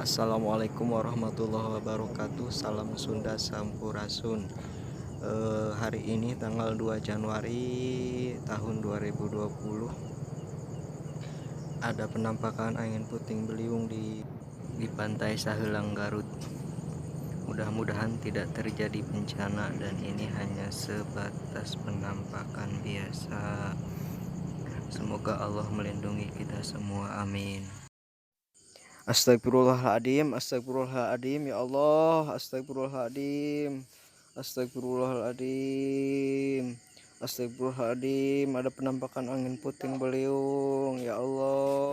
Assalamualaikum warahmatullahi wabarakatuh. Salam Sunda Sampurasun. Hari ini tanggal 2 Januari tahun 2020 ada penampakan angin puting beliung di pantai Sahelang Garut. Mudah-mudahan tidak terjadi bencana dan ini hanya sebatas penampakan biasa. Semoga Allah melindungi kita semua, amin. Astagfirullahaladzim, astagfirullahaladzim, ya Allah, astagfirullahaladzim, astagfirullahaladzim, astagfirullahaladzim. Ada penampakan angin puting beliung, ya Allah.